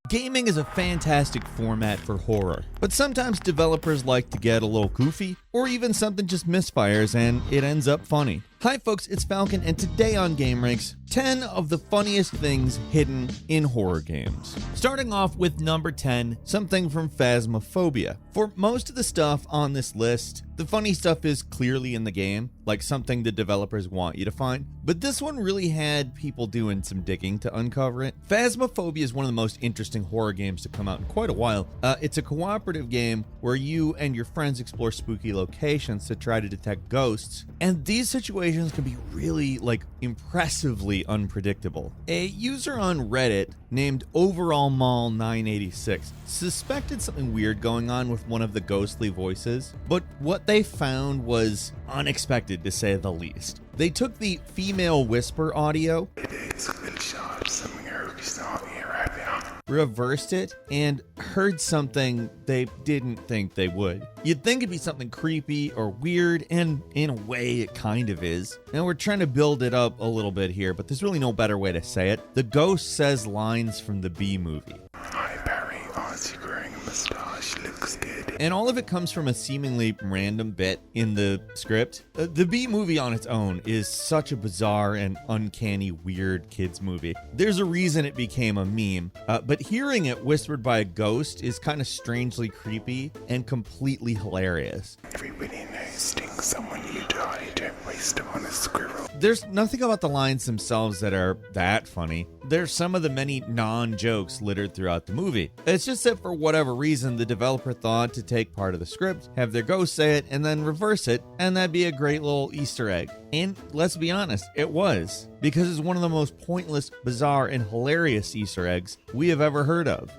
Gaming is a fantastic format for horror, but sometimes developers like to get a little goofy, or even something just misfires and it ends up funny. Hi folks, it's Falcon, and today on gameranx, 10 of the funniest things hidden in horror games. Starting off with number 10, something from Phasmaphobia. For most of the stuff on this list, the funny stuff is clearly in the game, like something the developers want you to find, but this one really had people doing some digging to uncover it. Phasmaphobia is one of the most interesting horror games to come out in quite a while. It's a cooperative game where you and your friends explore spooky locations to try to detect ghosts, and these situations can be really, impressively unpredictable. A user on Reddit named Overall Mall 986 suspected something weird going on with one of the ghostly voices, but what they found was unexpected to say the least. They took the female whisper audio, reversed it, and heard something they didn't think they would. You'd think it'd be something creepy or weird, and in a way it kind of is. Now we're trying to build it up a little bit here, but there's really no better way to say it. The ghost says lines from the Bee Movie. Hi Barry, aren't you wearing a mustache? Looks good. And all of it comes from a seemingly random bit in the script. The Bee Movie on its own is such a bizarre and uncanny weird kids movie. There's a reason it became a meme, but hearing it whispered by a ghost is kind of strangely creepy and completely hilarious. Everybody knows sting someone you die, don't waste them on a squirrel. There's nothing about the lines themselves that are that funny. There's some of the many non-jokes littered throughout the movie. It's just that for whatever reason, the developer thought to take part of the script, have their ghost say it, and then reverse it, and that'd be a great little Easter egg. And let's be honest, it was, because it's one of the most pointless, bizarre, and hilarious Easter eggs we have ever heard of.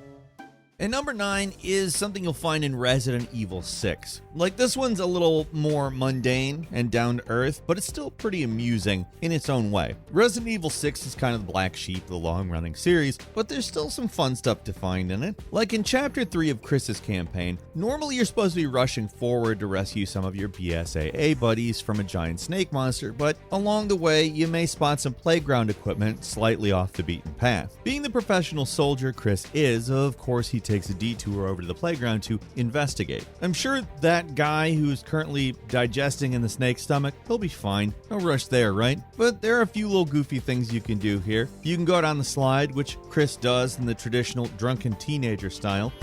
And number 9 is something you'll find in Resident Evil 6. This one's a little more mundane and down to earth, but it's still pretty amusing in its own way. Resident Evil 6 is kind of the black sheep of the long-running series, but there's still some fun stuff to find in it. Like in Chapter 3 of Chris's campaign, normally you're supposed to be rushing forward to rescue some of your BSAA buddies from a giant snake monster, but along the way you may spot some playground equipment slightly off the beaten path. Being the professional soldier Chris is, of course he takes a detour over to the playground to investigate. I'm sure that guy who's currently digesting in the snake's stomach, he'll be fine. No rush there, right? But there are a few little goofy things you can do here. You can go down the slide, which Chris does in the traditional drunken teenager style.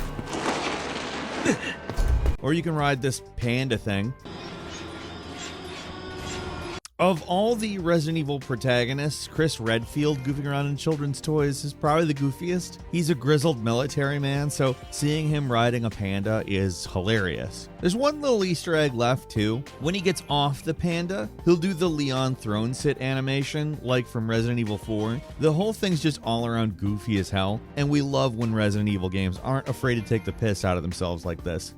Or you can ride this panda thing. Of all the Resident Evil protagonists, Chris Redfield goofing around in children's toys is probably the goofiest. He's a grizzled military man, so seeing him riding a panda is hilarious. There's one little Easter egg left too. When he gets off the panda, he'll do the Leon throne sit animation, like from Resident Evil 4. The whole thing's just all around goofy as hell, and we love when Resident Evil games aren't afraid to take the piss out of themselves like this.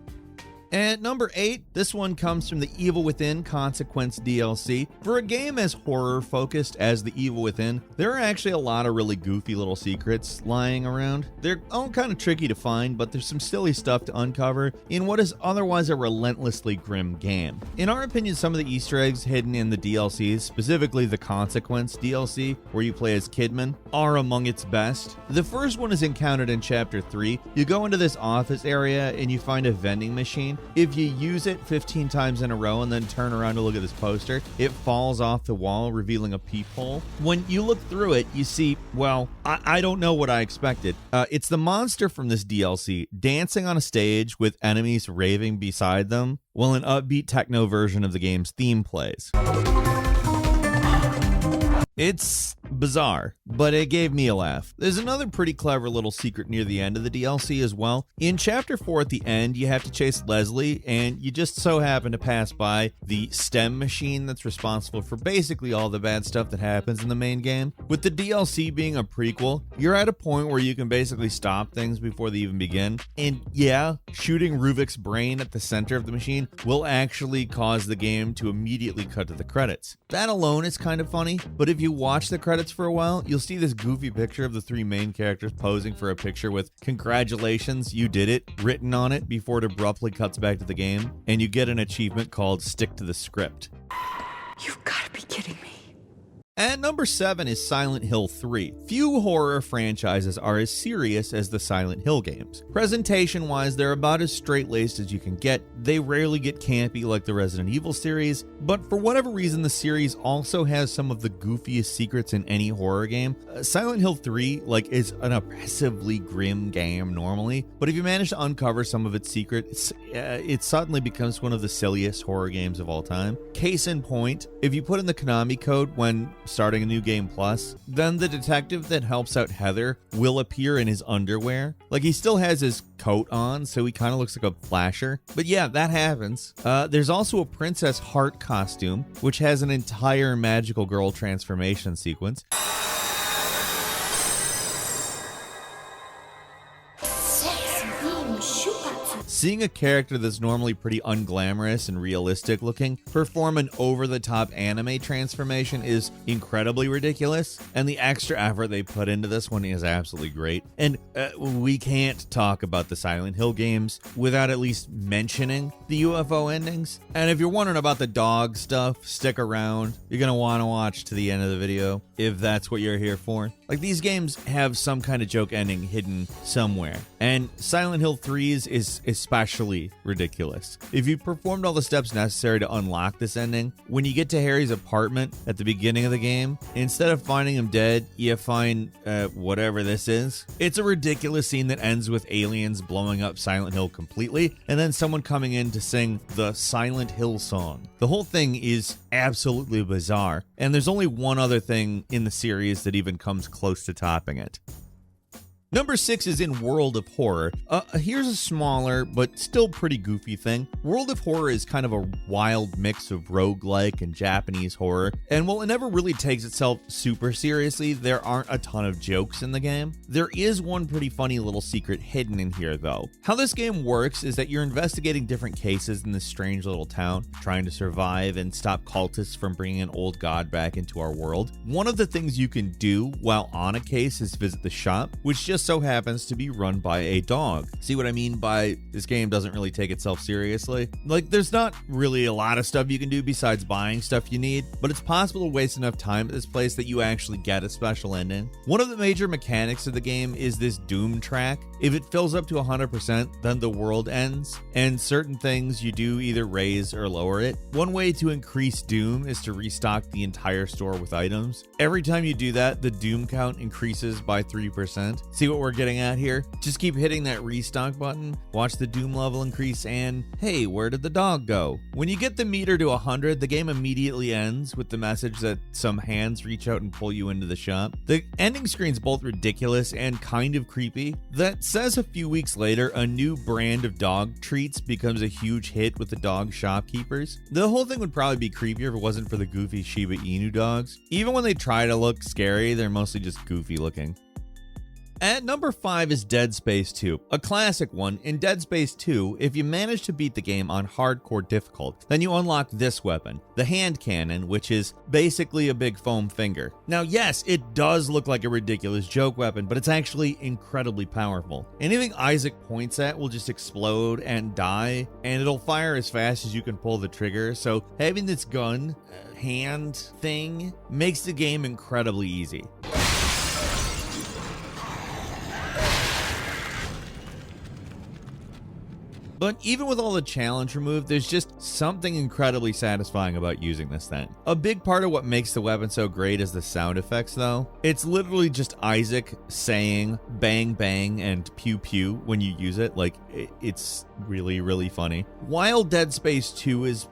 And number 8, this one comes from the Evil Within Consequence DLC. For a game as horror-focused as the Evil Within, there are actually a lot of really goofy little secrets lying around. They're all kind of tricky to find, but there's some silly stuff to uncover in what is otherwise a relentlessly grim game. In our opinion, some of the Easter eggs hidden in the DLCs, specifically the Consequence DLC, where you play as Kidman, are among its best. The first one is encountered in Chapter 3. You go into this office area and you find a vending machine. If you use it 15 times in a row and then turn around to look at this poster, it falls off the wall, revealing a peephole. When you look through it, you see, well, I don't know what I expected. It's the monster from this DLC dancing on a stage with enemies raving beside them while an upbeat techno version of the game's theme plays. It's bizarre, but it gave me a laugh. There's another pretty clever little secret near the end of the DLC as well. In Chapter 4 at the end, you have to chase Leslie, and you just so happen to pass by the STEM machine that's responsible for basically all the bad stuff that happens in the main game. With the DLC being a prequel, you're at a point where you can basically stop things before they even begin. And yeah, shooting Ruvik's brain at the center of the machine will actually cause the game to immediately cut to the credits. That alone is kind of funny, but if you watch the credits for a while, you'll see this goofy picture of the 3 main characters posing for a picture with "Congratulations, you did it" written on it before it abruptly cuts back to the game, and you get an achievement called "Stick to the Script." You've got to be kidding me. At number 7 is Silent Hill 3. Few horror franchises are as serious as the Silent Hill games. Presentation-wise, they're about as straight-laced as you can get. They rarely get campy like the Resident Evil series, but for whatever reason, the series also has some of the goofiest secrets in any horror game. Silent Hill 3, is an oppressively grim game normally, but if you manage to uncover some of its secrets, it suddenly becomes one of the silliest horror games of all time. Case in point, if you put in the Konami code when starting a new game plus, then the detective that helps out Heather will appear in his underwear. He still has his coat on, so he kind of looks like a flasher. But yeah, that happens. There's also a Princess Heart costume, which has an entire magical girl transformation sequence. Seeing a character that's normally pretty unglamorous and realistic looking perform an over-the-top anime transformation is incredibly ridiculous, and the extra effort they put into this one is absolutely great. And we can't talk about the Silent Hill games without at least mentioning the UFO endings. And if you're wondering about the dog stuff, stick around. You're going to want to watch to the end of the video if that's what you're here for. These games have some kind of joke ending hidden somewhere, and Silent Hill 3's is especially ridiculous. If you performed all the steps necessary to unlock this ending, when you get to Harry's apartment at the beginning of the game, instead of finding him dead, you find whatever this is. It's a ridiculous scene that ends with aliens blowing up Silent Hill completely, and then someone coming in to sing the Silent Hill song. The whole thing is absolutely bizarre, and there's only one other thing in the series that even comes close to topping it. Number 6 is in World of Horror. Here's a smaller but still pretty goofy thing. World of Horror is kind of a wild mix of roguelike and Japanese horror, and while it never really takes itself super seriously, there aren't a ton of jokes in the game. There is one pretty funny little secret hidden in here though. How this game works is that you're investigating different cases in this strange little town, trying to survive and stop cultists from bringing an old god back into our world. One of the things you can do while on a case is visit the shop, which just so happens to be run by a dog. See what I mean by this game doesn't really take itself seriously? There's not really a lot of stuff you can do besides buying stuff you need, but it's possible to waste enough time at this place that you actually get a special ending. One of the major mechanics of the game is this doom track. If it fills up to 100%, then the world ends, and certain things you do either raise or lower it. One way to increase doom is to restock the entire store with items. Every time you do that, the doom count increases by 3%. See what we're getting at here? Just keep hitting that restock button, watch the doom level increase, and hey, where did the dog go? When you get the meter to 100, the game immediately ends with the message that some hands reach out and pull you into the shop. The ending screen's both ridiculous and kind of creepy. That says a few weeks later, a new brand of dog treats becomes a huge hit with the dog shopkeepers. The whole thing would probably be creepier if it wasn't for the goofy Shiba Inu dogs. Even when they try to look scary, they're mostly just goofy looking. At number 5 is Dead Space 2, a classic one. In Dead Space 2, if you manage to beat the game on hardcore difficult, then you unlock this weapon, the hand cannon, which is basically a big foam finger. Now yes, it does look like a ridiculous joke weapon, but it's actually incredibly powerful. Anything Isaac points at will just explode and die, and it'll fire as fast as you can pull the trigger, so having this gun, hand thing, makes the game incredibly easy. But even with all the challenge removed, there's just something incredibly satisfying about using this thing. A big part of what makes the weapon so great is the sound effects though. It's literally just Isaac saying bang bang and pew pew when you use it. It's really, really funny. While Dead Space 2 is,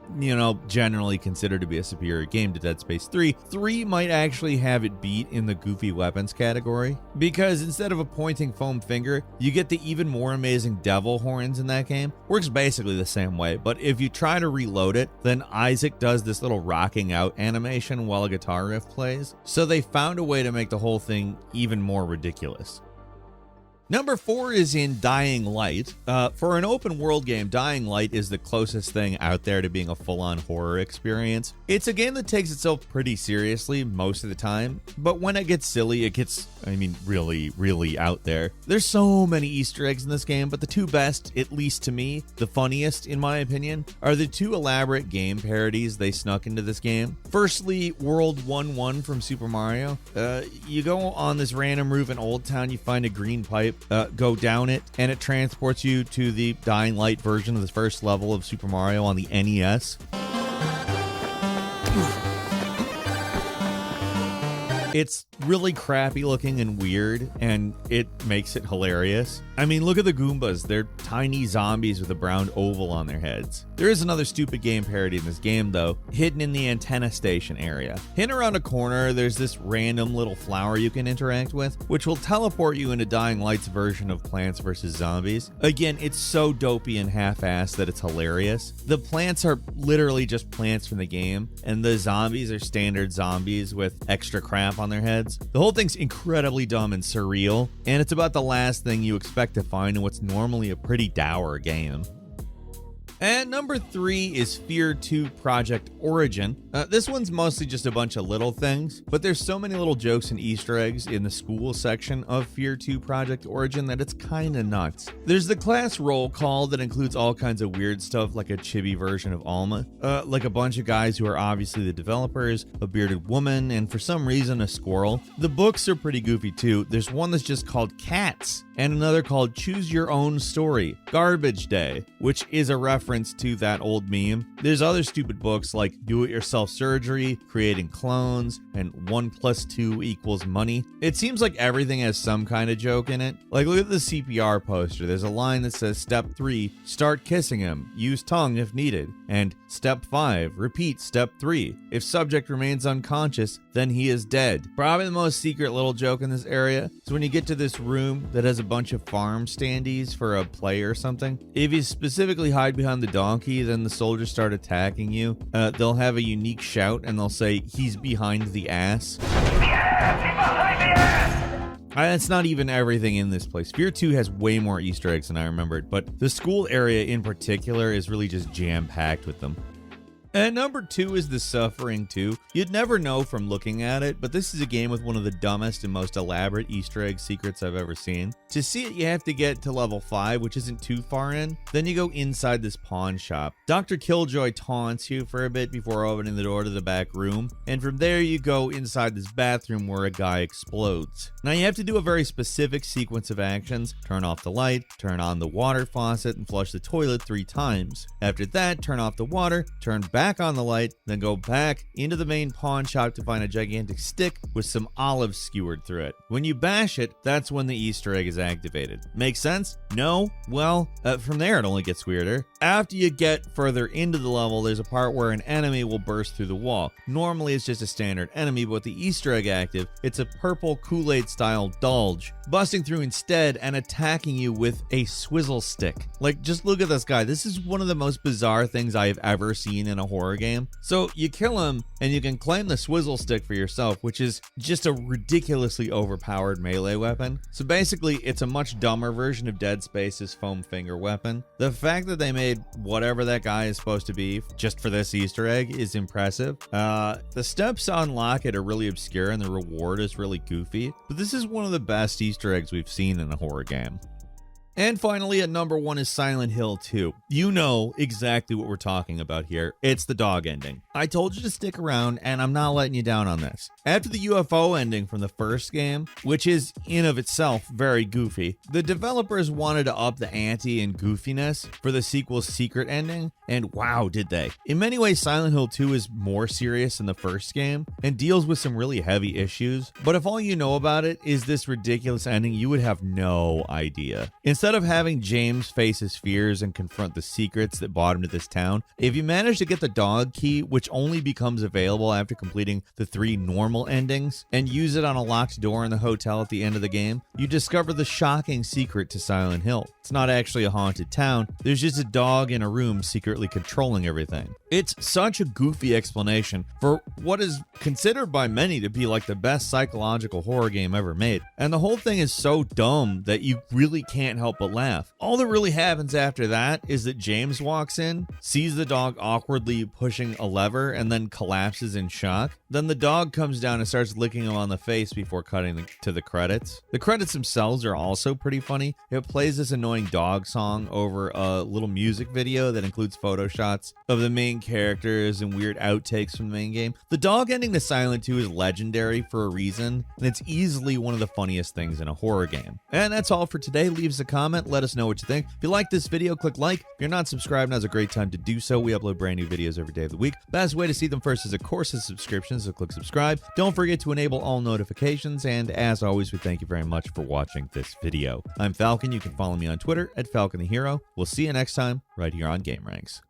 generally considered to be a superior game to Dead Space 3, 3 might actually have it beat in the goofy weapons category. Because instead of a pointing foam finger, you get the even more amazing devil horns in that game. Works basically the same way, but if you try to reload it, then Isaac does this little rocking out animation while a guitar riff plays. So they found a way to make the whole thing even more ridiculous. Number 4 is in Dying Light. For an open world game, Dying Light is the closest thing out there to being a full-on horror experience. It's a game that takes itself pretty seriously most of the time, but when it gets silly, it gets, really, really out there. There's so many Easter eggs in this game, but the two best, at least to me, the funniest in my opinion, are the two elaborate game parodies they snuck into this game. Firstly, World 1-1 from Super Mario. You go on this random roof in Old Town, you find a green pipe, go down it, and it transports you to the Dying Light version of the first level of Super Mario on the NES. It's really crappy looking and weird, and it makes it hilarious. Look at the Goombas. They're tiny zombies with a brown oval on their heads. There is another stupid game parody in this game, though, hidden in the antenna station area. Hidden around a corner, there's this random little flower you can interact with, which will teleport you into Dying Light's version of Plants vs. Zombies. Again, it's so dopey and half-assed that it's hilarious. The plants are literally just plants from the game, and the zombies are standard zombies with extra crap on their heads. The whole thing's incredibly dumb and surreal, and it's about the last thing you expect to find in what's normally a pretty dour game. And number 3 is Fear 2 Project Origin. This one's mostly just a bunch of little things, but there's so many little jokes and Easter eggs in the school section of Fear 2 Project Origin that it's kinda nuts. There's the class roll call that includes all kinds of weird stuff like a chibi version of Alma, like a bunch of guys who are obviously the developers, a bearded woman, and for some reason a squirrel. The books are pretty goofy too. There's one that's just called Cats, and another called Choose Your Own Story, Garbage Day, which is a reference to that old meme. There's other stupid books like Do-It-Yourself Surgery, Creating Clones, and 1 + 2 = Money. It seems like everything has some kind of joke in it. Like, look at the CPR poster. There's a line that says, Step 3, start kissing him. Use tongue if needed. And Step 5, repeat Step 3. If subject remains unconscious, then he is dead. Probably the most secret little joke in this area is when you get to this room that has a bunch of farm standees for a play or something. If you specifically hide behind the donkey, then the soldiers start attacking you. They'll have a unique shout and they'll say, he's behind the ass. That's not even everything in this place. Fear 2 has way more Easter eggs than I remembered, but the school area in particular is really just jam-packed with them. And number 2 is The Suffering 2. You'd never know from looking at it, but this is a game with one of the dumbest and most elaborate Easter egg secrets I've ever seen. To see it, you have to get to level 5, which isn't too far in. Then you go inside this pawn shop. Dr. Killjoy taunts you for a bit before opening the door to the back room, and from there you go inside this bathroom where a guy explodes. Now you have to do a very specific sequence of actions. Turn off the light, turn on the water faucet, and flush the toilet 3 times. After that, turn off the water, turn back on the light, then go back into the main pawn shop to find a gigantic stick with some olives skewered through it. When you bash it, that's when the Easter egg is activated. Make sense? No? Well, from there it only gets weirder. After you get further into the level, there's a part where an enemy will burst through the wall. Normally it's just a standard enemy, but with the Easter egg active, it's a purple Kool-Aid style Dulge, busting through instead and attacking you with a swizzle stick. Like, just look at this guy. This is one of the most bizarre things I have ever seen in a horror game. So you kill him and you can claim the swizzle stick for yourself, which is just a ridiculously overpowered melee weapon. So basically it's a much dumber version of Dead Space's foam finger weapon. The fact that they made whatever that guy is supposed to be just for this Easter egg is impressive. The steps to unlock it are really obscure and the reward is really goofy, but this is one of the best Easter eggs we've seen in a horror game. And finally, at number 1 is Silent Hill 2. You know exactly what we're talking about here. It's the dog ending. I told you to stick around, and I'm not letting you down on this. After the UFO ending from the first game, which is in of itself very goofy, the developers wanted to up the ante in goofiness for the sequel's secret ending, and wow, did they. In many ways, Silent Hill 2 is more serious than the first game, and deals with some really heavy issues, but if all you know about it is this ridiculous ending, you would have no idea. Instead Instead of having James face his fears and confront the secrets that brought him to this town, if you manage to get the dog key, which only becomes available after completing the 3 normal endings, and use it on a locked door in the hotel at the end of the game, you discover the shocking secret to Silent Hill. It's not actually a haunted town, there's just a dog in a room secretly controlling everything. It's such a goofy explanation for what is considered by many to be like the best psychological horror game ever made, and the whole thing is so dumb that you really can't help but laugh. All that really happens after that is that James walks in, sees the dog awkwardly pushing a lever, and then collapses in shock. Then the dog comes down and starts licking him on the face before cutting to the credits. The credits themselves are also pretty funny. It plays this annoying dog song over a little music video that includes photo shots of the main characters and weird outtakes from the main game. The dog ending to Silent 2 is legendary for a reason, and it's easily one of the funniest things in a horror game. And that's all for today. Leave us a comment, let us know what you think. If you like this video, click like. If you're not subscribed, now's a great time to do so. We upload brand new videos every day of the week. Best way to see them first is, of course, a subscription, so click subscribe. Don't forget to enable all notifications, and as always, we thank you very much for watching this video. I'm Falcon. You can follow me on Twitter at Falcon the Hero. We'll see you next time right here on gameranx.